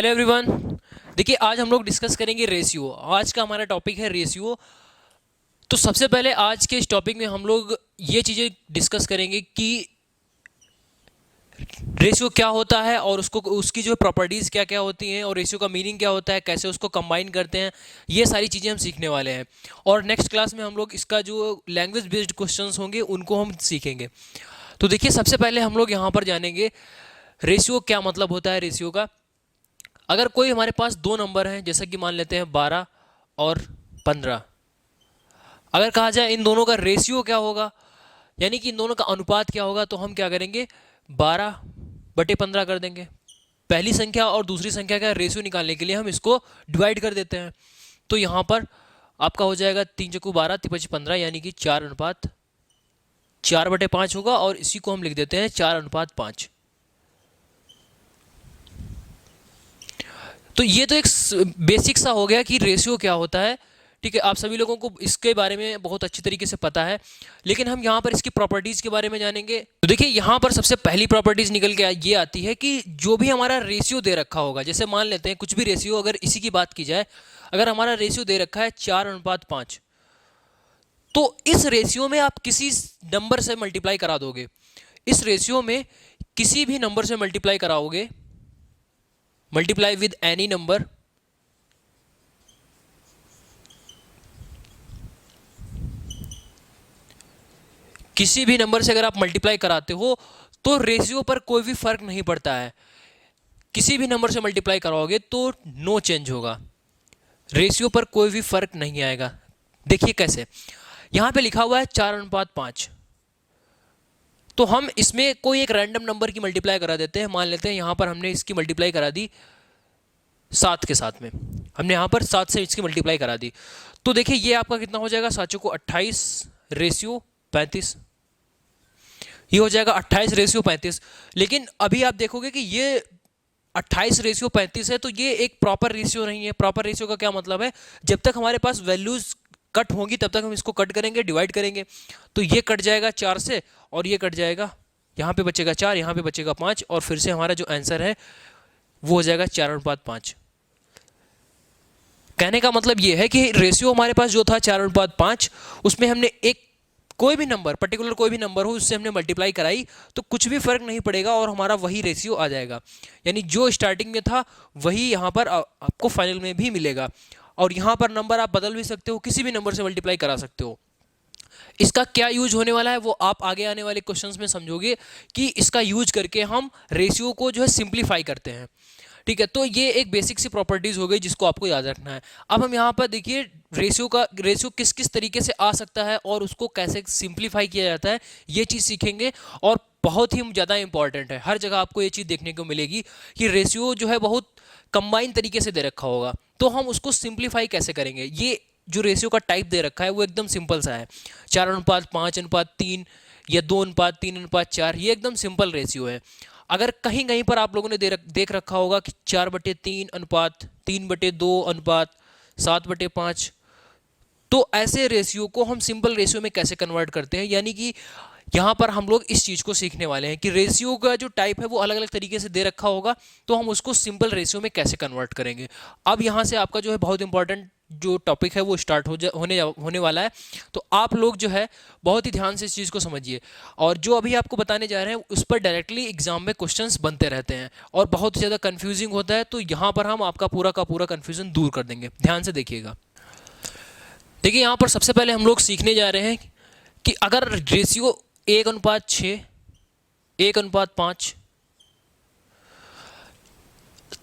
Hello everyone. देखिए आज हम लोग डिस्कस करेंगे रेशियो। आज का हमारा टॉपिक है रेशियो। तो सबसे पहले आज के इस टॉपिक में हम लोग ये चीज़ें डिस्कस करेंगे कि रेशियो क्या होता है और उसको उसकी जो प्रॉपर्टीज़ क्या क्या होती हैं और रेशियो का मीनिंग क्या होता है, कैसे उसको कंबाइन करते हैं, ये सारी चीज़ें हम सीखने वाले हैं। और नेक्स्ट क्लास में हम लोग इसका जो लैंग्वेज बेस्ड क्वेश्चंस होंगे उनको हम सीखेंगे। तो देखिए सबसे पहले हम लोग यहाँ पर जानेंगे रेशियो क्या मतलब होता है रेशियो का। अगर कोई हमारे पास दो नंबर हैं, जैसा कि मान लेते हैं 12 और 15, अगर कहा जाए इन दोनों का रेशियो क्या होगा, यानी कि इन दोनों का अनुपात क्या होगा, तो हम क्या करेंगे 12/15 कर देंगे। पहली संख्या और दूसरी संख्या का रेशियो निकालने के लिए हम इसको डिवाइड कर देते हैं। तो यहाँ पर आपका हो जाएगा 3×12 = 15, यानी कि 4:4/5 होगा और इसी को हम लिख देते हैं 4:5। तो ये तो एक बेसिक सा हो गया कि रेशियो क्या होता है। ठीक है, आप सभी लोगों को इसके बारे में बहुत अच्छी तरीके से पता है, लेकिन हम यहाँ पर इसकी प्रॉपर्टीज़ के बारे में जानेंगे। तो देखिए यहाँ पर सबसे पहली प्रॉपर्टीज़ निकल के ये आती है कि जो भी हमारा रेशियो दे रखा होगा, जैसे मान लेते हैं कुछ भी रेशियो, अगर इसी की बात की जाए, अगर हमारा रेशियो दे रखा है 4:5, तो इस रेशियो में आप किसी नंबर से मल्टीप्लाई करा दोगे। इस रेशियो में किसी भी नंबर से मल्टीप्लाई कराओगे, मल्टीप्लाई विद एनी नंबर, किसी भी नंबर से अगर आप मल्टीप्लाई कराते हो तो रेशियो पर कोई भी फर्क नहीं पड़ता है। किसी भी नंबर से मल्टीप्लाई कराओगे तो नो चेंज होगा, रेशियो पर कोई भी फर्क नहीं आएगा। देखिए कैसे, यहां पे लिखा हुआ है 4:5, तो हम इसमें कोई एक रैंडम नंबर की मल्टीप्लाई करा देते हैं। मान लेते हैं यहां पर हमने इसकी मल्टीप्लाई करा दी 7 के साथ में, हमने यहाँ पर 7 से इसकी मल्टीप्लाई करा दी। तो देखिए ये आपका कितना हो जाएगा, 7×28 रेशियो 35, ये हो जाएगा 28/35। लेकिन अभी आप देखोगे कि ये 28/35 है, तो ये एक प्रॉपर रेशियो नहीं है। प्रॉपर रेशियो का क्या मतलब है, जब तक हमारे पास वैल्यूज कट होंगी तब तक हम इसको कट करेंगे, डिवाइड करेंगे। तो ये कट जाएगा 4 से और ये कट जाएगा, यहाँ पे बचेगा 4, यहाँ पे बचेगा 5, और फिर से हमारा जो आंसर है वो हो जाएगा 4:5। कहने का मतलब ये है कि रेशियो हमारे पास जो था 4:5, उसमें हमने एक कोई भी नंबर, पर्टिकुलर कोई भी नंबर हो, उससे हमने मल्टीप्लाई कराई तो कुछ भी फर्क नहीं पड़ेगा और हमारा वही रेशियो आ जाएगा। यानी जो स्टार्टिंग में था वही यहाँ पर आपको फाइनल में भी मिलेगा। और यहाँ पर नंबर आप बदल भी सकते हो, किसी भी नंबर से मल्टीप्लाई करा सकते हो। इसका क्या यूज होने वाला है वो आप आगे आने वाले क्वेश्चंस में समझोगे कि इसका यूज करके हम रेशियो को जो है सिंप्लीफाई करते हैं। ठीक है, तो ये एक बेसिक सी प्रॉपर्टीज हो गई जिसको आपको याद रखना है। अब हम यहाँ पर देखिए रेशियो किस किस तरीके से आ सकता है और उसको कैसे सिंप्लीफाई किया जाता है, ये चीज़ सीखेंगे। और बहुत ही ज़्यादा इंपॉर्टेंट है, हर जगह आपको ये चीज़ देखने को मिलेगी कि रेशियो जो है बहुत कंबाइन तरीके से दे रखा होगा, तो हम उसको सिंप्लीफाई कैसे करेंगे। ये जो रेशियो का टाइप दे रखा है वो एकदम सिंपल सा है, 4:5:3 या 2:3:4, ये एकदम सिंपल रेशियो है। अगर कहीं कहीं पर आप लोगों ने देख रखा होगा कि 4/3 अनुपात 3/2 अनुपात 7/5, तो ऐसे रेशियो को हम सिंपल रेशियो में कैसे कन्वर्ट करते हैं, यानी कि यहाँ पर हम लोग इस चीज़ को सीखने वाले हैं कि रेशियो का जो टाइप है वो अलग अलग तरीके से दे रखा होगा, तो हम उसको सिंपल रेशियो में कैसे कन्वर्ट करेंगे। अब यहाँ से आपका जो है बहुत इंपॉर्टेंट जो टॉपिक है वो स्टार्ट होने वाला है। तो आप लोग जो है बहुत ही ध्यान से इस चीज़ को समझिए, और जो अभी आपको बताने जा रहे हैं उस पर डायरेक्टली एग्जाम में क्वेश्चंस बनते रहते हैं और बहुत ज़्यादा कन्फ्यूजिंग होता है। तो यहाँ पर हम आपका पूरा का पूरा कन्फ्यूजन दूर कर देंगे, ध्यान से देखिएगा। देखिए यहाँ पर सबसे पहले हम लोग सीखने जा रहे हैं कि अगर रेशियो 1:6, 1:5,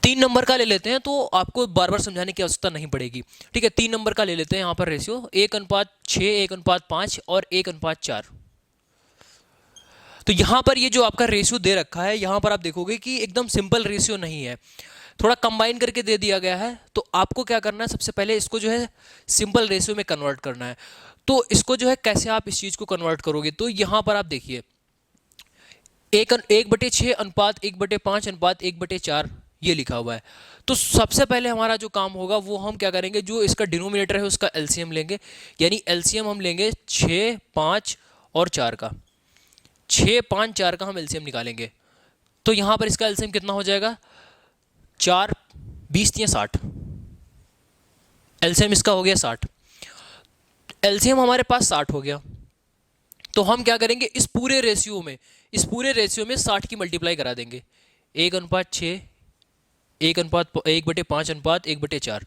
3 नंबर का ले लेते हैं, तो आपको बार बार समझाने की आवश्यकता नहीं पड़ेगी। ठीक है, 3 नंबर का ले लेते हैं यहाँ पर रेशियो 1:6, 1:5 और 1:4। तो यहाँ पर ये जो आपका रेशियो दे रखा है, यहाँ पर आप देखोगे कि एकदम सिंपल रेशियो नहीं है, थोड़ा कंबाइन करके दे दिया गया है। तो आपको क्या करना है, सबसे पहले इसको जो है सिंपल रेशियो में कन्वर्ट करना है। तो इसको जो है कैसे आप इस चीज़ को कन्वर्ट करोगे, तो यहाँ पर आप देखिए 1/6 अनुपात 1/5 अनुपात 1/4 ये लिखा हुआ है। तो सबसे पहले हमारा जो काम होगा वो हम क्या करेंगे, जो इसका डिनोमिनेटर है उसका एलसीएम लेंगे। यानी एलसीएम हम लेंगे 6, 5 और 4 का, 6, 5, 4 का हम एलसीएम निकालेंगे। तो यहाँ पर इसका एलसीएम कितना हो जाएगा, 4 20 या 60, एलसीएम इसका हो गया 60, एलसीएम हमारे पास 60 हो गया। तो हम क्या करेंगे, इस पूरे रेशियो में 60 की मल्टीप्लाई करा देंगे, 1:6, 1/5 अनुपात 1/4।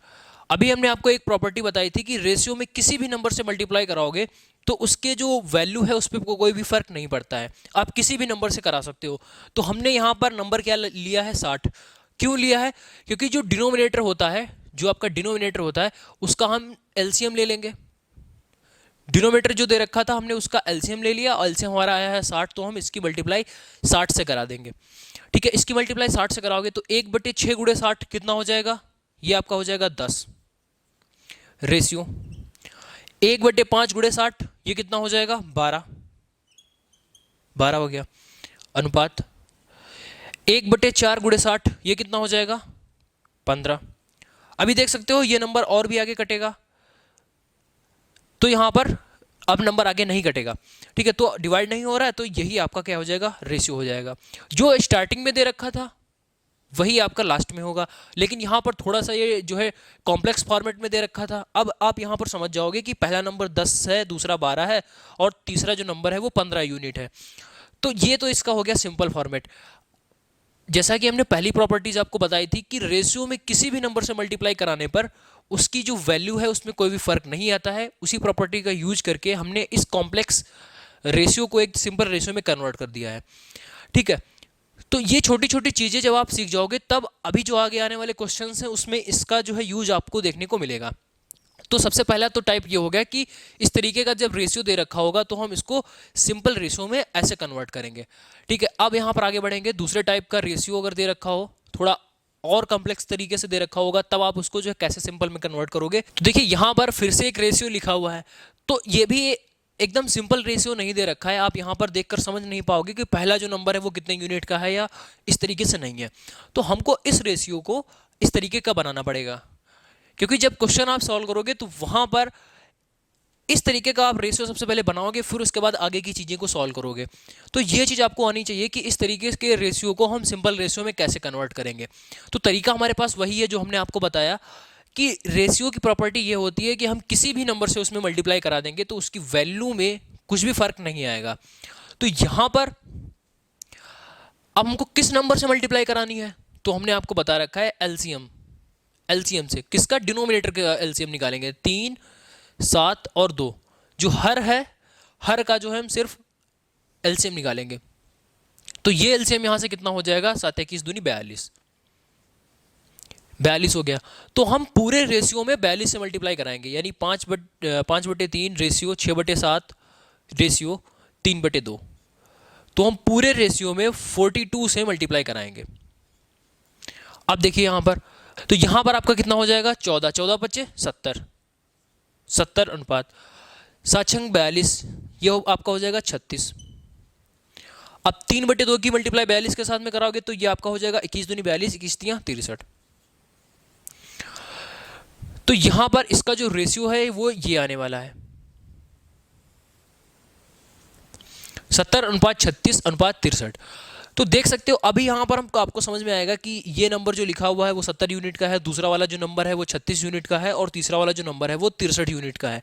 अभी हमने आपको एक प्रॉपर्टी बताई थी कि रेशियो में किसी भी नंबर से मल्टीप्लाई कराओगे तो उसके जो वैल्यू है उस पर कोई भी फर्क नहीं पड़ता है, आप किसी भी नंबर से करा सकते हो। तो हमने यहाँ पर नंबर क्या लिया है, 60। क्यों लिया है, क्योंकि जो डिनोमिनेटर होता है, जो आपका डिनोमिनेटर होता है उसका हम एलसीएम ले लेंगे। डिनोमिनेटर जो दे रखा था हमने उसका एलसीएम ले लिया, और एलसीएम हमारा आया है 60, तो हम इसकी मल्टीप्लाई 60 से करा देंगे। ठीक है, इसकी मल्टीप्लाई 60 से कराओगे तो 1/6 × 60 कितना हो जाएगा, ये आपका हो जाएगा 10। रेशियो 1/5 × 60 ये कितना हो जाएगा, 12 हो गया। अनुपात 1/4 × 60 ये कितना हो जाएगा, 15। अभी देख सकते हो ये नंबर और भी आगे कटेगा, तो यहां पर अब नंबर आगे नहीं कटेगा। ठीक है, तो डिवाइड नहीं हो रहा है, तो यही आपका क्या हो जाएगा, रेशियो हो जाएगा। जो स्टार्टिंग में दे रखा था वही आपका लास्ट में होगा, लेकिन यहां पर थोड़ा सा ये जो है कॉम्प्लेक्स फॉर्मेट में दे रखा था। अब आप यहां पर समझ जाओगे कि पहला नंबर 10 है, दूसरा 12 है, और तीसरा जो नंबर है वो 15 यूनिट है। तो ये तो इसका हो गया सिंपल फॉर्मेट। जैसा कि हमने पहली प्रॉपर्टीज आपको बताई थी कि रेशियो में किसी भी नंबर से मल्टीप्लाई कराने पर उसकी जो वैल्यू है उसमें कोई भी फर्क नहीं आता है। उसी प्रॉपर्टी का यूज करके हमने इस कॉम्प्लेक्स रेशियो को एक सिंपल रेशियो में कन्वर्ट कर दिया है। ठीक है, तो ये छोटी छोटी चीजें जब आप सीख जाओगे तब अभी जो आगे आने वाले क्वेश्चंस हैं उसमें इसका जो है यूज आपको देखने को मिलेगा। तो सबसे पहला तो टाइप ये हो गया कि इस तरीके का जब रेशियो दे रखा होगा तो हम इसको सिंपल रेशियो में ऐसे कन्वर्ट करेंगे। ठीक है, अब यहां पर आगे बढ़ेंगे। दूसरे टाइप का रेशियो अगर दे रखा हो, थोड़ा और कॉम्प्लेक्स तरीके से दे रखा होगा, तब आप उसको जो है कैसे सिंपल में कन्वर्ट करोगे। तो देखिए यहां पर फिर से एक रेशियो लिखा हुआ है, तो ये भी एकदम सिंपल रेशियो नहीं दे रखा है। आप यहां पर देखकर समझ नहीं पाओगे कि पहला जो नंबर है वो कितने यूनिट का है, या इस तरीके से नहीं है। तो हमको इस रेशियो को इस तरीके का बनाना पड़ेगा, क्योंकि जब क्वेश्चन आप सॉल्व करोगे तो वहां पर इस तरीके का आप रेशियो सबसे पहले बनाओगे, फिर उसके बाद आगे की चीजें को सॉल्व करोगे। तो ये चीज आपको आनी चाहिए कि इस तरीके के रेशियो को हम सिंपल रेशियो में कैसे कन्वर्ट करेंगे। तो तरीका हमारे पास वही है जो हमने आपको बताया कि रेशियो की प्रॉपर्टी ये होती है कि हम किसी भी नंबर से उसमें मल्टीप्लाई करा देंगे तो उसकी वैल्यू में कुछ भी फर्क नहीं आएगा। तो यहां पर अब हमको किस नंबर से मल्टीप्लाई करानी है, तो हमने आपको बता रखा है एलसीएम। एलसीएम से किसका, डिनोमिनेटर का एलसीएम निकालेंगे। 3, 7 और 2 जो हर है, हर का जो है हम सिर्फ एलसीएम निकालेंगे। तो ये एलसीएम यहां से कितना हो जाएगा, 7 21 दूनी 42, 42 हो गया। तो हम पूरे रेशियो में 42 से मल्टीप्लाई कराएंगे, यानी 5/3 रेशियो 6/7 रेशियो 3/2। तो हम पूरे रेशियो में 42 से मल्टीप्लाई कराएंगे। अब देखिए यहां पर, तो यहां पर आपका कितना हो जाएगा, 14, 14 बचे 70, 70 अनुपात 7 42, ये आपका हो जाएगा 36। अब 3/2 की मल्टीप्लाई 42 के साथ में कराओगे तो ये आपका हो जाएगा 21 दूनी 42, 21 तियां 63। तो यहां पर इसका जो रेशियो है वो ये आने वाला है 70:36:63। तो देख सकते हो अभी यहां पर हमको आपको समझ में आएगा कि ये नंबर जो लिखा हुआ है वो 70 यूनिट का है, दूसरा वाला जो नंबर है वो 36 यूनिट का है, और तीसरा वाला जो नंबर है वो 63 यूनिट का है।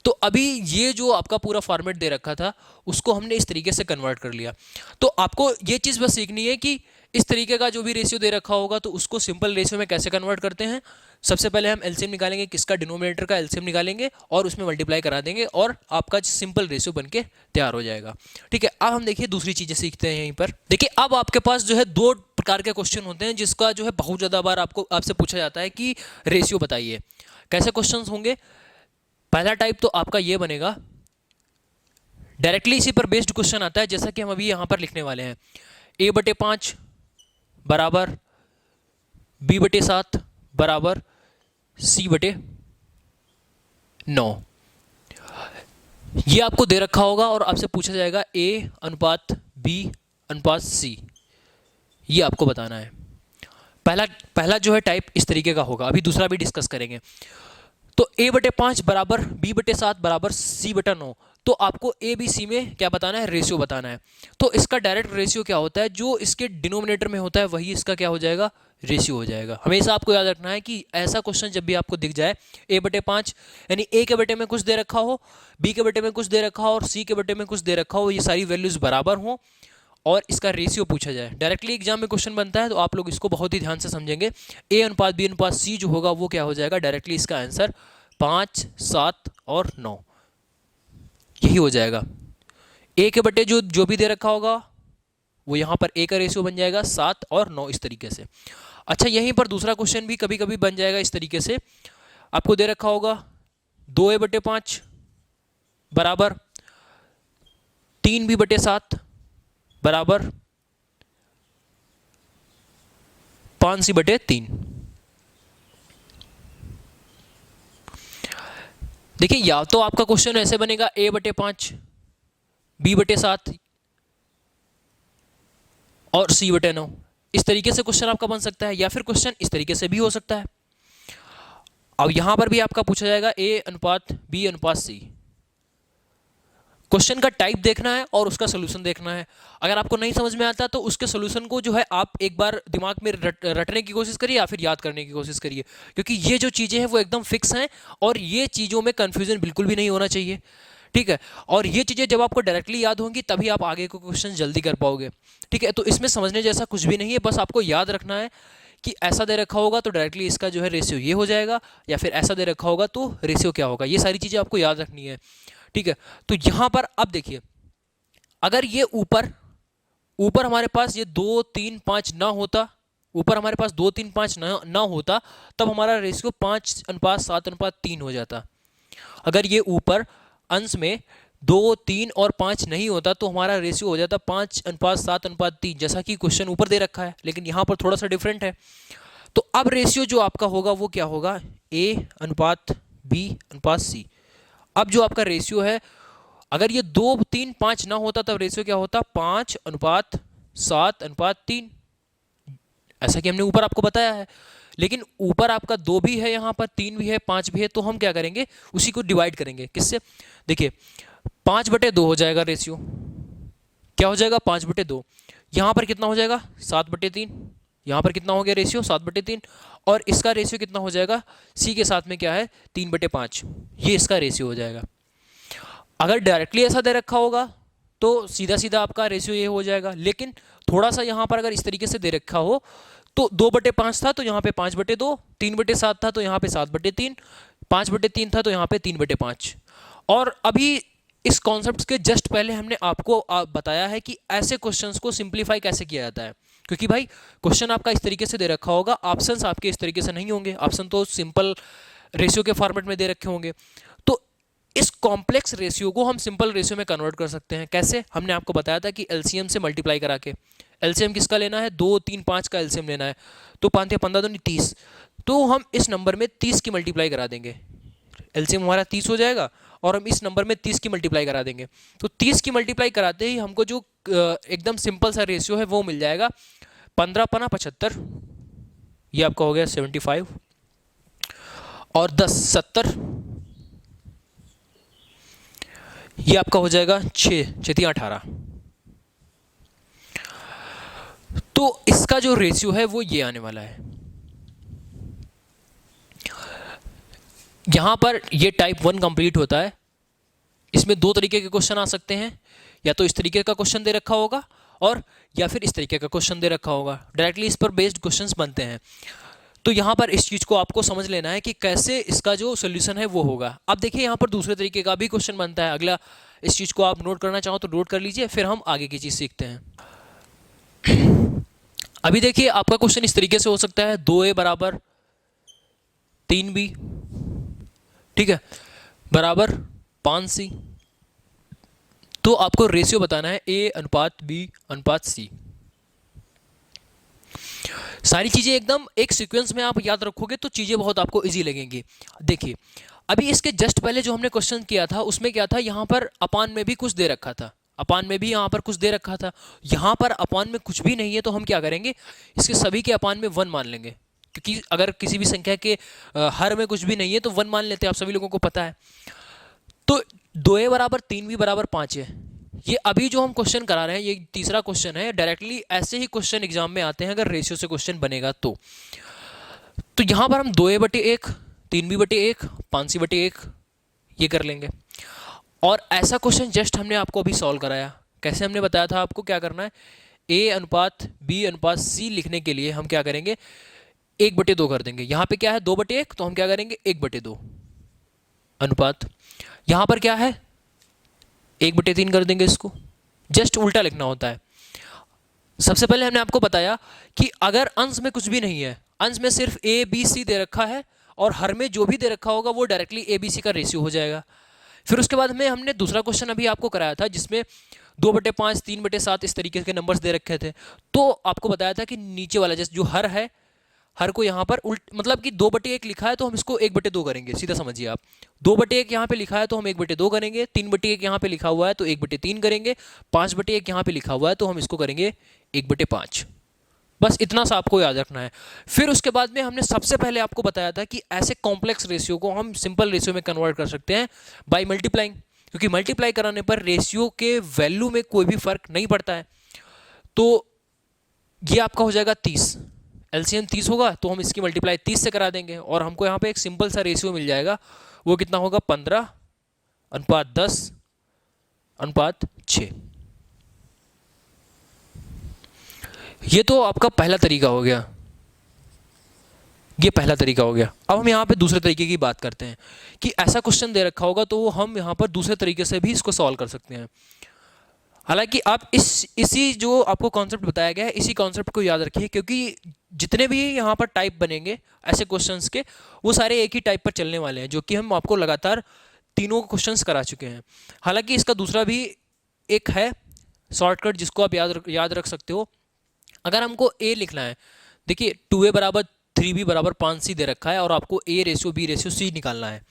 तो अभी ये जो आपका पूरा फॉर्मेट दे रखा था उसको हमने इस तरीके से कन्वर्ट कर लिया। तो आपको ये चीज़ बस सीखनी है कि इस तरीके का जो भी रेशियो दे रखा होगा तो उसको सिंपल रेशियो में कैसे कन्वर्ट करते हैं। सबसे पहले हम एलसीएम निकालेंगे, किसका, डिनोमिनेटर का एलसीएम निकालेंगे और उसमें मल्टीप्लाई करा देंगे और आपका सिंपल रेशियो बनके तैयार हो जाएगा। ठीक है, अब हम देखिए दूसरी चीजें सीखते हैं। यहीं पर देखिए अब आपके पास जो है दो प्रकार के क्वेश्चन होते हैं जिसका जो है बहुत ज्यादा बार आपसे पूछा जाता है कि रेशियो बताइए। कैसे क्वेश्चन होंगे, पहला टाइप तो आपका ये बनेगा, डायरेक्टली इसी पर बेस्ड क्वेश्चन आता है जैसा कि हम अभी यहां पर लिखने वाले हैं। a/5 बराबर b/7 बराबर c/9, ये आपको दे रखा होगा और आपसे पूछा जाएगा a/b/c, ये आपको बताना है। पहला जो है टाइप इस तरीके का होगा, अभी दूसरा भी डिस्कस करेंगे। तो a/5 बराबर b/7 बराबर c/9। तो आपको ए बी सी में क्या बताना है, रेशियो बताना है। तो इसका डायरेक्ट रेशियो क्या होता है, जो इसके डिनोमिनेटर में होता है वही इसका क्या हो जाएगा, रेशियो हो जाएगा। हमेशा आपको याद रखना है कि ऐसा क्वेश्चन जब भी आपको दिख जाए a/5 यानी a के बटे में कुछ दे रखा हो, b के बटे में कुछ दे रखा हो और c के बटे में कुछ दे रखा हो, ये सारी वैल्यूज बराबर हो और इसका रेशियो पूछा जाए, डायरेक्टली एग्जाम में क्वेश्चन बनता है, तो आप लोग इसको बहुत ही ध्यान से समझेंगे। a/b/c जो होगा वो क्या हो जाएगा, डायरेक्टली इसका आंसर 5, 7 और 9 यही हो जाएगा। a के बटे जो भी दे रखा होगा वो यहाँ पर a का रेशियो बन जाएगा 7 और 9 इस तरीके से। अच्छा, यहीं पर दूसरा क्वेश्चन भी कभी कभी बन जाएगा इस तरीके से, आपको दे रखा होगा 2a/5 बराबर 3b/7 बराबर 5c/3। देखिए, या तो आपका क्वेश्चन ऐसे बनेगा a/5 b/7 और c/9, इस तरीके से क्वेश्चन आपका बन सकता है, या फिर क्वेश्चन इस तरीके से भी हो सकता है। अब यहां पर भी आपका पूछा जाएगा a/b/c। क्वेश्चन का टाइप देखना है और उसका सोल्यूशन देखना है। अगर आपको नहीं समझ में आता तो उसके सोल्यूशन को जो है आप एक बार दिमाग में रटने की कोशिश करिए या फिर याद करने की कोशिश करिए, क्योंकि ये जो चीज़ें हैं वो एकदम फिक्स हैं और ये चीज़ों में कंफ्यूजन बिल्कुल भी नहीं होना चाहिए, ठीक है। और ये चीज़ें जब आपको डायरेक्टली याद होंगी तभी आप आगे को क्वेश्चन जल्दी कर पाओगे, ठीक है। तो इसमें समझने जैसा कुछ भी नहीं है, बस आपको याद रखना है कि ऐसा दे रखा होगा तो डायरेक्टली इसका जो है रेशियो ये हो जाएगा, या फिर ऐसा दे रखा होगा तो रेशियो क्या होगा, ये सारी चीज़ें आपको याद रखनी है, ठीक है। तो यहां पर अब देखिए, अगर ये ऊपर हमारे पास ये 2, 3, 5 ना होता, ऊपर हमारे पास 2, 3, 5 ना होता, तब हमारा रेशियो 5:7:3 हो जाता। अगर ये ऊपर अंश में 2, 3 और 5 नहीं होता तो हमारा रेशियो हो जाता 5:7:3, जैसा कि क्वेश्चन ऊपर दे रखा है, लेकिन यहां पर थोड़ा सा डिफरेंट है। तो अब रेशियो जो आपका होगा वो क्या होगा, a/b/c। अब जो आपका रेशियो है, अगर ये 2, 3, 5 ना होता तब रेशियो क्या होता, 5:7:3, ऐसा कि हमने ऊपर आपको बताया है। लेकिन ऊपर आपका 2 भी है, यहाँ पर 3 भी है, 5 भी है, तो हम क्या करेंगे, उसी को डिवाइड करेंगे किससे, देखिए 5/2 हो जाएगा रेशियो, क्या हो जाएगा 5/2। यहाँ पर कितना हो जाएगा 7/3, यहाँ पर कितना हो गया रेशियो 7/3, और इसका रेशियो कितना हो जाएगा, सी के साथ में क्या है 3/5, ये इसका रेशियो हो जाएगा। अगर डायरेक्टली ऐसा दे रखा होगा तो सीधा सीधा आपका रेशियो ये हो जाएगा, लेकिन थोड़ा सा यहाँ पर अगर इस तरीके से दे रखा हो तो 2/5 था तो यहाँ पे 5/2, 3/7 था तो यहाँ पे 7/3, 5/3 था तो यहाँ पे 3/5। और अभी इस कॉन्सेप्ट के जस्ट पहले हमने आपको बताया है कि ऐसे क्वेश्चंस को सिंप्लीफाई कैसे किया जाता है, क्योंकि भाई क्वेश्चन आपका इस तरीके से दे रखा होगा, ऑप्शंस आपके इस तरीके से नहीं होंगे, ऑप्शन तो सिंपल रेशियो के फॉर्मेट में दे रखे होंगे। तो इस कॉम्प्लेक्स रेशियो को हम सिंपल रेशियो में कन्वर्ट कर सकते हैं। कैसे, हमने आपको बताया था कि एलसीएम से मल्टीप्लाई करा के, एलसीएम किसका लेना है, 2, 3, 5 का एलसीएम लेना है, तो 5 या 15 दूनी 30, तो हम इस नंबर में 30 की मल्टीप्लाई करा देंगे, एलसीएम हमारा 30 हो जाएगा और हम इस नंबर में 30 की मल्टीप्लाई करा देंगे। तो 30 की मल्टीप्लाई कराते ही हमको जो एकदम सिंपल सा रेशियो है वो मिल जाएगा, 15 × 75, ये आपका हो गया 75, और 10 70, ये आपका हो जाएगा 6 18। तो इसका जो रेशियो है वो ये आने वाला है। यहां पर ये टाइप 1 कंप्लीट होता है। इसमें 2 तरीके के क्वेश्चन आ सकते हैं, या तो इस तरीके का क्वेश्चन दे रखा होगा और या फिर इस तरीके का क्वेश्चन दे रखा होगा, डायरेक्टली इस पर बेस्ड क्वेश्चंस बनते हैं। तो यहाँ पर इस चीज़ को आपको समझ लेना है कि कैसे इसका जो सोल्यूशन है वो होगा। अब देखिए यहाँ पर दूसरे तरीके का भी क्वेश्चन बनता है, अगला इस चीज़ को आप नोट करना चाहो तो नोट कर लीजिए, फिर हम आगे की चीज़ सीखते हैं। अभी देखिए आपका क्वेश्चन इस तरीके से हो सकता है, 2a बराबर 3b, ठीक है, बराबर 5c। तो आपको रेशियो बताना है a/b/c। सारी चीजें एकदम एक सीक्वेंस में आप याद रखोगे तो चीजें बहुत आपको इजी लगेंगी। देखिए अभी इसके जस्ट पहले जो हमने क्वेश्चन किया था उसमें क्या था, यहाँ पर अपान में भी कुछ दे रखा था, अपान में भी यहाँ पर कुछ दे रखा था, यहाँ पर अपान में कुछ भी नहीं है तो हम क्या करेंगे, इसके सभी के अपान में 1 मान लेंगे। क्योंकि अगर किसी भी संख्या के हर में कुछ भी नहीं है तो 1 मान लेते हैं, आप सभी लोगों को पता है। तो 2a बराबर 3b बराबर 5 है। ये अभी जो हम क्वेश्चन करा रहे हैं ये तीसरा क्वेश्चन है। डायरेक्टली ऐसे ही क्वेश्चन एग्जाम में आते हैं अगर रेशियो से क्वेश्चन बनेगा तो यहां पर हम 2a/1, 3b/1, 5c/1 ये कर लेंगे। और ऐसा क्वेश्चन जस्ट हमने आपको अभी सॉल्व कराया। कैसे हमने बताया था आपको क्या करना है, a/b/c लिखने के लिए हम क्या करेंगे, 1/2 कर देंगे। यहां पे क्या है 2/1, तो हम क्या करेंगे 1/2 अनुपात। यहां पर क्या है 1/3 कर देंगे। इसको जस्ट उल्टा लिखना होता है। सबसे पहले हमने आपको बताया कि अगर अंश में कुछ भी नहीं है, अंश में सिर्फ ए बी सी दे रखा है और हर में जो भी दे रखा होगा वो डायरेक्टली ए बी सी का रेशियो हो जाएगा। फिर उसके बाद में हमने दूसरा क्वेश्चन अभी आपको कराया था जिसमें 2/5, 3/7 इस तरीके के नंबर्स दे रखे थे। तो आपको बताया था कि नीचे वाला जैसे जो हर है, हर को यहाँ पर उल्ट मतलब कि 2/1 लिखा है तो हम इसको 1/2 करेंगे। सीधा समझिए आप, 2/1 यहाँ पे लिखा है तो हम 1/2 करेंगे, 3/1 यहाँ पे लिखा हुआ है तो 1/3 करेंगे, 5/1 यहाँ पे लिखा हुआ है तो हम इसको करेंगे 1/5। बस इतना सा आपको याद रखना है। फिर उसके बाद में हमने सबसे पहले आपको बताया था कि ऐसे कॉम्प्लेक्स रेशियो को हम सिंपल रेशियो में कन्वर्ट कर सकते हैं बाय मल्टीप्लाइंग, क्योंकि मल्टीप्लाई कराने पर रेशियो के वैल्यू में कोई भी फर्क नहीं पड़ता है। तो ये आपका हो जाएगा 30, एलसीएम 30 होगा तो हम इसकी मल्टीप्लाई 30 से करा देंगे और हमको यहाँ पे एक सिंपल सा रेशियो मिल जाएगा। वो कितना होगा 15:10:6। ये तो आपका पहला तरीका हो गया, ये पहला तरीका हो गया। अब हम यहाँ पे दूसरे तरीके की बात करते हैं कि ऐसा क्वेश्चन दे रखा होगा तो हम यहाँ पर दूसरे तरीके से भी इसको सॉल्व कर सकते हैं। हालांकि आप इसी जो आपको कॉन्सेप्ट बताया गया है इसी कॉन्सेप्ट को याद रखिए, क्योंकि जितने भी यहाँ पर टाइप बनेंगे ऐसे क्वेश्चंस के वो सारे एक ही टाइप पर चलने वाले हैं, जो कि हम आपको लगातार तीनों क्वेश्चंस करा चुके हैं। हालांकि इसका दूसरा भी एक है शॉर्टकट जिसको आप याद रख सकते हो। अगर हमको a लिखना है, देखिए 2a बराबर 3b बराबर 5c दे रखा है और आपको a ratio b ratio c निकालना है।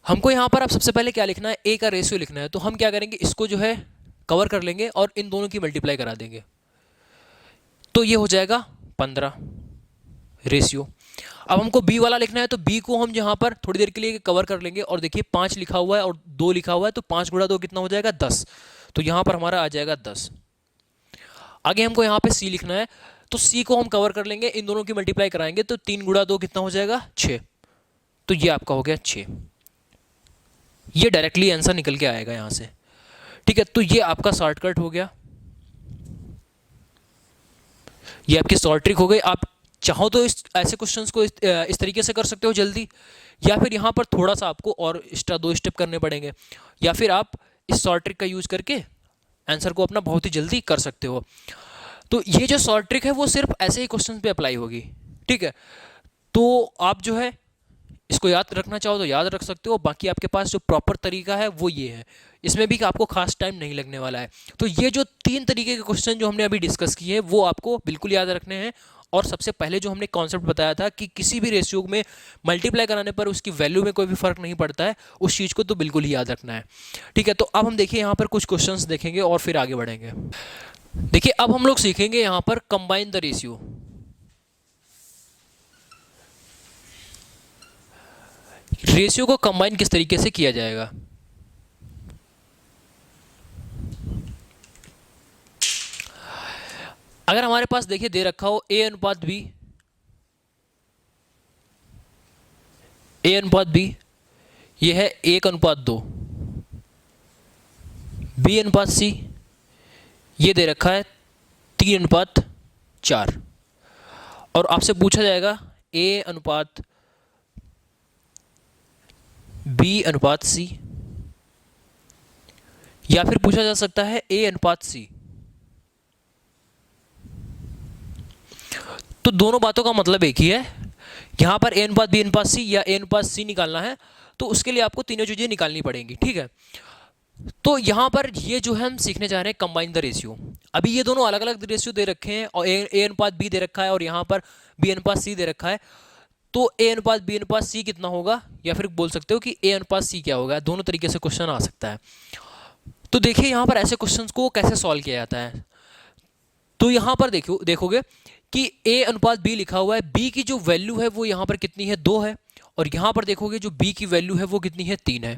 हमको यहाँ पर अब सबसे पहले क्या लिखना है, a का रेशियो लिखना है। तो हम क्या करेंगे, इसको जो है कवर कर लेंगे और इन दोनों की मल्टीप्लाई करा देंगे तो ये हो जाएगा 15 रेशियो। अब हमको b वाला लिखना है तो b को हम यहाँ पर थोड़ी देर के लिए कवर कर लेंगे और देखिए 5 लिखा हुआ है और 2 लिखा हुआ है तो 5 × 2 कितना हो जाएगा 10। तो यहाँ पर हमारा आ जाएगा 10। आगे हमको यहाँ पे c लिखना है तो c को हम कवर कर लेंगे, इन दोनों की मल्टीप्लाई कराएंगे तो 3 × 2 कितना हो जाएगा 6। तो ये आपका हो गया 6। ये डायरेक्टली आंसर निकल के आएगा यहाँ से, ठीक है। तो ये आपका शॉर्टकट हो गया, ये आपकी शॉर्ट ट्रिक हो गई। आप चाहो तो ऐसे क्वेश्चंस को इस तरीके से कर सकते हो जल्दी, या फिर यहाँ पर थोड़ा सा आपको और एक्स्ट्रा 2 स्टेप करने पड़ेंगे, या फिर आप इस शॉर्ट ट्रिक का यूज करके आंसर को अपना बहुत ही जल्दी कर सकते हो। तो ये जो शॉर्ट ट्रिक है वो सिर्फ ऐसे ही क्वेश्चन पे अप्लाई होगी, ठीक है। तो आप जो है इसको याद रखना चाहो तो याद रख सकते हो। बाकी आपके पास जो प्रॉपर तरीका है वो ये है, इसमें भी आपको खास टाइम नहीं लगने वाला है। तो ये जो 3 तरीके के क्वेश्चन जो हमने अभी डिस्कस किए वो आपको बिल्कुल याद रखने हैं। और सबसे पहले जो हमने कॉन्सेप्ट बताया था कि किसी भी रेशियो में मल्टीप्लाई कराने पर उसकी वैल्यू में कोई भी फर्क नहीं पड़ता है, उस चीज़ को तो बिल्कुल ही याद रखना है, ठीक है। तो अब हम देखिए यहाँ पर कुछ क्वेश्चंस देखेंगे और फिर आगे बढ़ेंगे। देखिए अब हम लोग सीखेंगे यहाँ पर कंबाइन द रेशियो। रेशियो को कंबाइन किस तरीके से किया जाएगा। अगर हमारे पास देखिए दे रखा हो a/b, a/b ये है 1/2, b/c ये दे रखा है 3/4 और आपसे पूछा जाएगा a/b/c या फिर पूछा जा सकता है a/c। तो दोनों बातों का मतलब एक ही है। यहां पर a/b/c या a/c निकालना है तो उसके लिए आपको तीनों चीजें निकालनी पड़ेंगी, ठीक है। तो यहां पर ये जो है हम सीखने जा रहे हैं कंबाइन द रेशियो। अभी ये दोनों अलग अलग रेशियो दे रखे हैं और a/b दे रखा है और यहां पर b/c दे रखा है। तो a/b/c कितना होगा, या फिर बोल सकते हो कि a/c क्या होगा। दोनों तरीके से क्वेश्चन आ सकता है। तो देखिए यहां पर ऐसे क्वेश्चंस को कैसे सॉल्व किया जाता है। तो यहां पर देखोगे कि a अनुपात b लिखा हुआ है, b की जो वैल्यू है वो यहाँ पर कितनी है, 2 है, और यहाँ पर देखोगे जो b की वैल्यू है वो कितनी है, 3 है।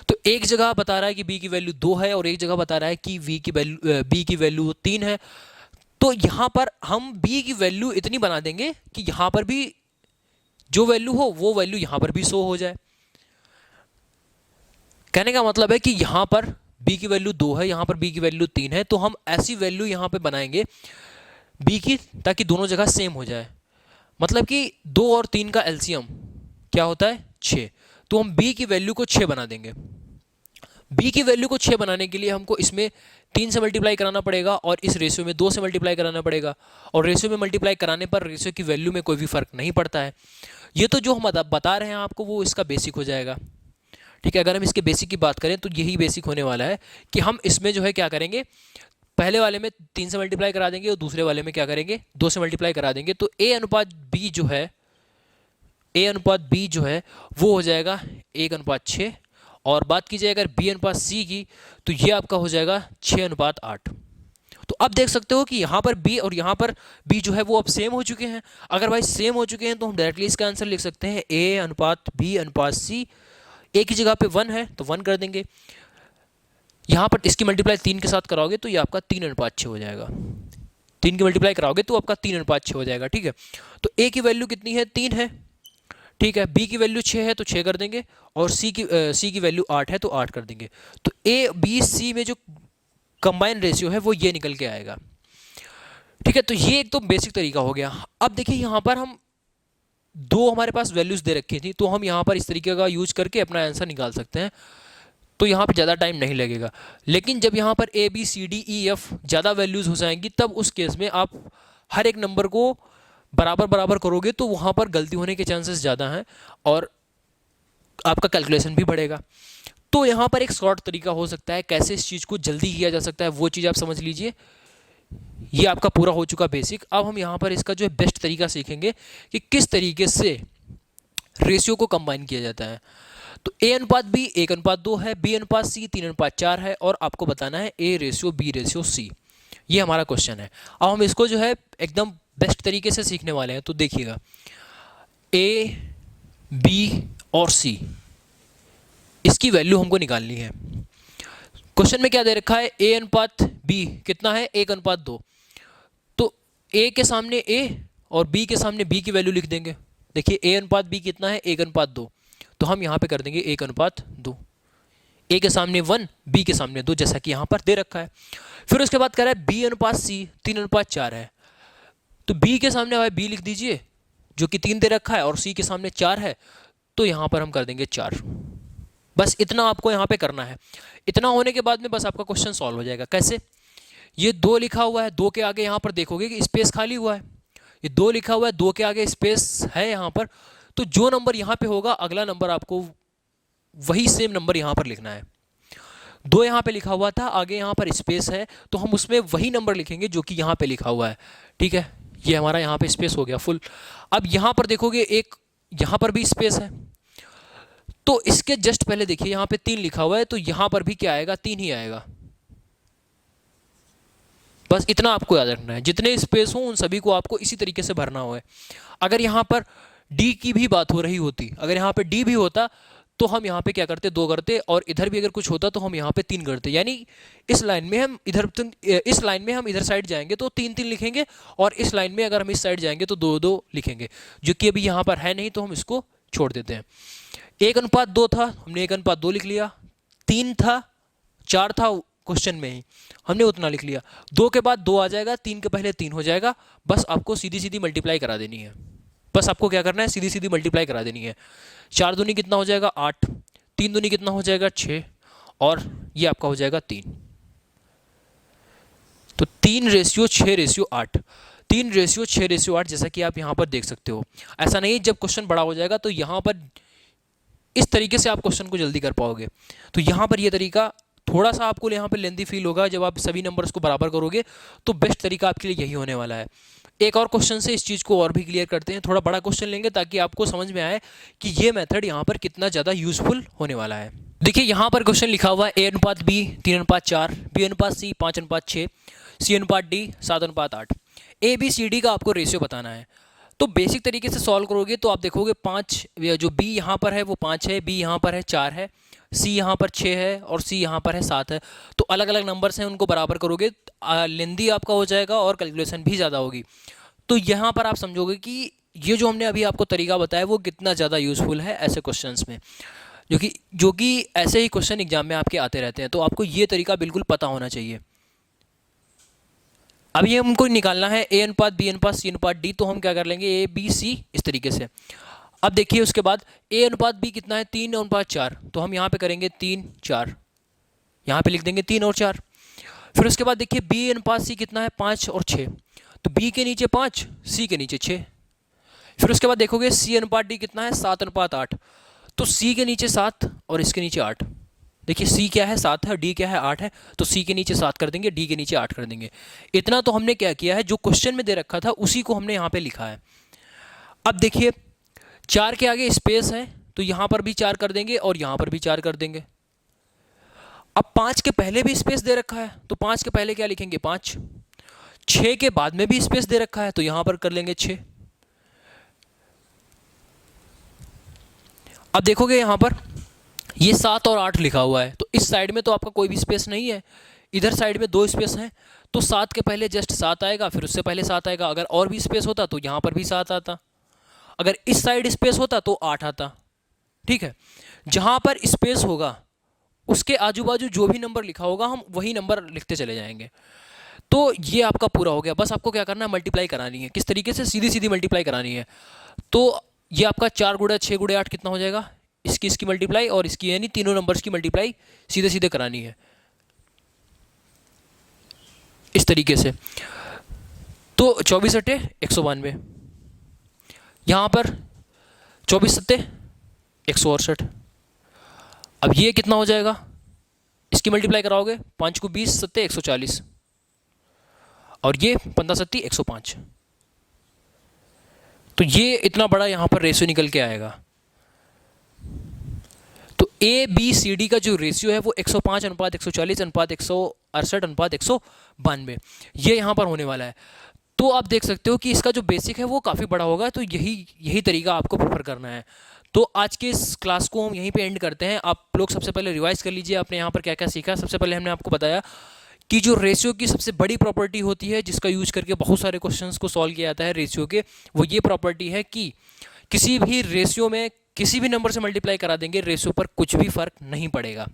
तो एक जगह बता रहा है कि b की वैल्यू 2 है और एक जगह बता रहा है कि b की वैल्यू 3 है। तो यहाँ पर हम b की वैल्यू इतनी बना देंगे कि यहाँ पर भी जो वैल्यू हो वो वैल्यू यहाँ पर भी शो हो जाए। कहने का मतलब है कि यहाँ पर b की वैल्यू 2 है, यहाँ पर b की वैल्यू 3 है, तो हम ऐसी वैल्यू यहाँ पे बनाएंगे b की ताकि दोनों जगह सेम हो जाए। मतलब कि 2 और 3 का एलसीएम क्या होता है, 6। तो हम b की वैल्यू को 6 बना देंगे। b की वैल्यू को 6 बनाने के लिए हमको इसमें 3 से मल्टीप्लाई कराना पड़ेगा और इस रेशियो में 2 से मल्टीप्लाई कराना पड़ेगा, और रेशियो में मल्टीप्लाई कराने पर रेशियो की वैल्यू में कोई भी फर्क नहीं पड़ता है। ये तो जो हम बता रहे हैं आपको वो इसका बेसिक हो जाएगा। ठीक है, अगर हम इसके बेसिक की बात करें तो यही बेसिक होने वाला है कि हम इसमें जो है क्या करेंगे, पहले वाले में 3 से मल्टीप्लाई करा देंगे और दूसरे वाले में क्या करेंगे, 2 से मल्टीप्लाई करा देंगे। तो a अनुपात b जो है वो हो जाएगा 1:6, और बात की जाए अगर b अनुपात c की तो ये आपका हो जाएगा 6:8। तो अब देख सकते हो कि यहाँ पर b और यहाँ पर b जो है वो अब सेम हो चुके हैं। अगर भाई सेम हो चुके हैं तो हम डायरेक्टली इसका आंसर लिख सकते हैं a अनुपात b अनुपात c। a की जगह पे 1 है तो 1 कर देंगे, यहाँ पर इसकी मल्टीप्लाई 3 के साथ कराओगे तो ये आपका 3:6 हो जाएगा। 3 की मल्टीप्लाई कराओगे तो आपका 3:6 हो जाएगा। ठीक है, तो a की वैल्यू कितनी है, 3 है। ठीक है, b की वैल्यू 6 है तो 6 कर देंगे, और c की वैल्यू 8 है तो 8 कर देंगे। तो a b c में जो कंबाइन रेशियो है वो ये निकल के आएगा। ठीक है, तो ये एक तो बेसिक तरीका हो गया। अब देखिए यहाँ पर हम दो हमारे पास वैल्यूज दे रखी थी, तो हम यहाँ पर इस तरीके का यूज करके अपना आंसर निकाल सकते हैं। तो यहाँ पर ज़्यादा टाइम नहीं लगेगा। लेकिन जब यहाँ पर a b c d e f ज़्यादा वैल्यूज हो जाएंगी तब उस केस में आप हर एक नंबर को बराबर बराबर करोगे तो वहाँ पर गलती होने के चांसेस ज़्यादा हैं और आपका कैलकुलेशन भी बढ़ेगा। तो यहाँ पर एक शॉर्ट तरीका हो सकता है कैसे इस चीज़ को जल्दी किया जा सकता है, वो चीज़ आप समझ लीजिए। ये आपका पूरा हो चुका बेसिक। अब हम यहाँ पर इसका जो है बेस्ट तरीका सीखेंगे कि किस तरीके से रेशियो को कंबाइन किया जाता है। तो a अनुपात b 1:2 है, b अनुपात c 3:4 है, और आपको बताना है a ratio b ratio c। ये हमारा क्वेश्चन है। अब हम इसको जो है एकदम बेस्ट तरीके से सीखने वाले हैं। तो देखिएगा, a b और c इसकी वैल्यू हमको निकालनी है। क्वेश्चन में क्या दे रखा है, a अनुपात b कितना है, 1:2। तो a के सामने a और b के सामने b की वैल्यू लिख देंगे। देखिए a अनुपात b कितना है, 1:2, तो हम यहाँ पे कर देंगे 1:2। a के सामने 1, b के सामने 2, जैसा कि यहाँ पर दे रखा है। फिर उसके बाद कह रहा है b अनुपात c 3:4 है, तो b के सामने भाई b लिख दीजिए जो कि 3 दे रखा है, और c के सामने 4 है, तो यहाँ पर हम कर देंगे 4। बस इतना आपको यहाँ पे करना है। इतना होने के बाद में बस आपका क्वेश्चन सॉल्व हो जाएगा। कैसे, ये 2 लिखा हुआ है, 2 के आगे यहाँ पर देखोगे कि स्पेस खाली हुआ है। ये 2 लिखा हुआ है, 2 के आगे स्पेस है यहाँ पर, तो जो नंबर यहाँ पे होगा अगला नंबर आपको वही सेम नंबर यहाँ पर लिखना है। 2 यहाँ पे लिखा हुआ था, आगे यहाँ पर स्पेस है, तो हम उसमें वही नंबर लिखेंगे जो कि यहाँ पे लिखा हुआ है। ठीक है, ये हमारा यहाँ पे स्पेस हो गया फुल। अब यहाँ पर देखोगे एक यहाँ पर भी स्पेस है, तो इसके जस्ट पहले देखिए यहाँ पे 3 लिखा हुआ है, तो यहाँ पर भी क्या आएगा, 3 ही आएगा। बस इतना आपको याद रखना है। जितने स्पेस हो उन सभी को आपको इसी तरीके से भरना हो। अगर यहाँ पर डी की भी बात हो रही होती, अगर यहाँ पे डी भी होता तो हम यहाँ पे क्या करते, 2 करते, और इधर भी अगर कुछ होता तो हम यहाँ पे 3 करते। यानी इस लाइन में हम इधर साइड जाएंगे तो 3-3 लिखेंगे, और इस लाइन में अगर हम इस साइड जाएंगे तो 2-2 लिखेंगे, जो कि अभी यहाँ पर है नहीं, तो हम इसको छोड़ देते हैं। 1:2 था, हमने 1:2 लिख लिया। 3 था, 4 था क्वेश्चन में ही, हमने उतना लिख लिया। 2 के बाद 2 आ जाएगा, 3 के पहले 3 हो जाएगा। बस आपको सीधी सीधी मल्टीप्लाई करा देनी है। बस आपको क्या करना है, सीधी सीधी मल्टीप्लाई करा देनी है। 4 दूनी कितना हो जाएगा, 8। 3 दूनी कितना हो जाएगा, 6, और ये आपका हो जाएगा 3। तो 3:6:8, 3:6:8, जैसा कि आप यहाँ पर देख सकते हो। ऐसा नहीं जब क्वेश्चन बड़ा हो जाएगा तो यहाँ पर इस तरीके से आप क्वेश्चन को जल्दी कर पाओगे। तो यहाँ पर ये तरीका थोड़ा सा आपको यहाँ पे लेंथी फील होगा। जब आप सभी नंबर्स को बराबर करोगे तो बेस्ट तरीका आपके लिए यही होने वाला है। एक और क्वेश्चन से इस चीज़ को और भी क्लियर करते हैं। थोड़ा बड़ा क्वेश्चन लेंगे ताकि आपको समझ में आए कि ये मेथड यहाँ पर कितना ज़्यादा यूजफुल होने वाला है। देखिए यहाँ पर क्वेश्चन लिखा हुआ है a अनुपात b 3:4, b अनुपात c 5:6, c अनुपात d 7:8। A B C D का आपको रेशियो बताना है। तो बेसिक तरीके से सॉल्व करोगे तो आप देखोगे 5, जो बी यहाँ पर है वो 5 है, बी यहाँ पर है 4 है, सी यहाँ पर 6 है और सी यहाँ पर है 7 है। तो अलग अलग नंबर्स हैं, उनको बराबर करोगे, लेंदी आपका हो जाएगा और कैलकुलेशन भी ज़्यादा होगी। तो यहाँ पर आप समझोगे कि ये जो हमने अभी आपको तरीका बताया वो कितना ज़्यादा यूज़फुल है ऐसे क्वेश्चंस में, जो कि ऐसे ही क्वेश्चन एग्जाम में आपके आते रहते हैं। तो आपको ये तरीका बिल्कुल पता होना चाहिए। अब ये हमको निकालना है ए अनुपात बी अनुपात सी अनुपात डी। तो हम क्या कर लेंगे, ए बी सी इस तरीके से। अब देखिए उसके बाद ए अनुपात बी कितना है, 3 अनुपात 4। तो हम यहाँ पे करेंगे 3 4, यहाँ पे लिख देंगे 3 और 4। फिर उसके बाद देखिए बी अनुपात सी कितना है, 5 और 6। तो बी के नीचे 5, सी के नीचे 6। फिर उसके बाद देखोगे सी अनुपात डी कितना है, 7 अनुपात 8। तो सी के नीचे 7 और इसके नीचे 8। देखिए सी क्या है, 7 है, डी क्या है, 8 है। तो सी के नीचे 7 कर देंगे, डी के नीचे 8 कर देंगे। इतना तो हमने क्या किया है, जो क्वेश्चन में दे रखा था उसी को हमने यहाँ पे लिखा है। अब देखिए 4 के आगे स्पेस है तो यहाँ पर भी 4 कर देंगे और यहाँ पर भी 4 कर देंगे। अब 5 के पहले भी स्पेस दे रखा है तो 5 के पहले क्या लिखेंगे, 5। 6 के बाद में भी स्पेस दे रखा है तो यहाँ पर कर लेंगे 6। अब देखोगे यहाँ पर ये 7 और 8 लिखा हुआ है, तो इस साइड में तो आपका कोई भी स्पेस नहीं है, इधर साइड में 2 स्पेस हैं। तो 7 के पहले जस्ट 7 आएगा, फिर उससे पहले 7 आएगा। अगर और भी स्पेस होता तो यहाँ पर भी 7 आता, अगर इस साइड स्पेस होता तो 8 आता। ठीक है, जहाँ पर स्पेस होगा उसके आजू बाजू जो भी नंबर लिखा होगा हम वही नंबर लिखते चले जाएंगे। तो ये आपका पूरा हो गया। बस आपको क्या करना है, मल्टीप्लाई करानी है। किस तरीके से, सीधी सीधी मल्टीप्लाई करानी है। तो ये आपका 4 गुणा 6 गुणा 8 कितना हो जाएगा, इसकी मल्टीप्लाई और इसकी, यानी तीनों नंबर्स की मल्टीप्लाई सीधे सीधे करानी है इस तरीके से। तो 24 अट्ठे 192, यहाँ पर 24 सत्ते 168। अब ये कितना हो जाएगा, इसकी मल्टीप्लाई कराओगे, 5 को 20 सत्ते 140 और ये 15 सत्ती 105। तो ये इतना बड़ा यहाँ पर रेशियो निकल के आएगा। तो ए बी सी डी का जो रेशियो है वो 105 अनुपात 140 अनुपात 168 अनुपात 192 ये यहाँ पर होने वाला है। तो आप देख सकते हो कि इसका जो बेसिक है वो काफ़ी बड़ा होगा। तो यही तरीका आपको प्रेफर करना है। तो आज के इस क्लास को हम यहीं पे एंड करते हैं। आप लोग सबसे पहले रिवाइज कर लीजिए आपने यहाँ पर क्या क्या सीखा। सबसे पहले हमने आपको बताया कि जो रेशियो की सबसे बड़ी प्रॉपर्टी होती है जिसका यूज करके बहुत सारे क्वेश्चंस को सॉल्व किया जाता है रेशियो के, वो ये प्रॉपर्टी है कि किसी भी रेशियो में किसी भी नंबर से मल्टीप्लाई करा देंगे, रेशियो पर कुछ भी फर्क नहीं पड़ेगा।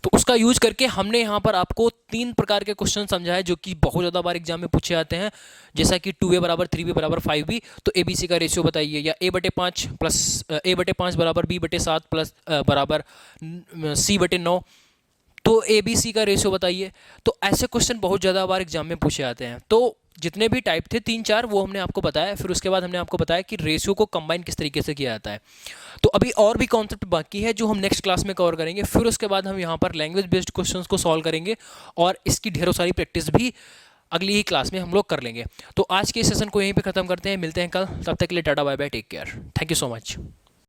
तो उसका यूज करके हमने यहाँ पर आपको 3 प्रकार के क्वेश्चन समझाए जो कि बहुत ज़्यादा बार एग्जाम में पूछे जाते हैं, जैसा कि 2a बराबर 3b बराबर 5b। तो a b c का रेशियो बताइए, या a/5 प्लस a/5 बराबर b/7 प्लस बराबर c/9। तो ए बी सी का रेशियो बताइए। तो ऐसे क्वेश्चन बहुत ज़्यादा बार एग्जाम में पूछे जाते हैं। तो जितने भी टाइप थे 3-4 वो हमने आपको बताया। फिर उसके बाद हमने आपको बताया कि रेशियो को कंबाइन किस तरीके से किया जाता है। तो अभी और भी कॉन्सेप्ट बाकी है जो हम नेक्स्ट क्लास में कवर करेंगे। फिर उसके बाद हम यहाँ पर लैंग्वेज बेस्ड क्वेश्चंस को सॉल्व करेंगे और इसकी ढेरों सारी प्रैक्टिस भी अगली ही क्लास में हम लोग कर लेंगे। तो आज के सेशन को यहीं पर खत्म करते हैं, मिलते हैं कल। तब तक के लिए tata bye bye, take care, thank you so much.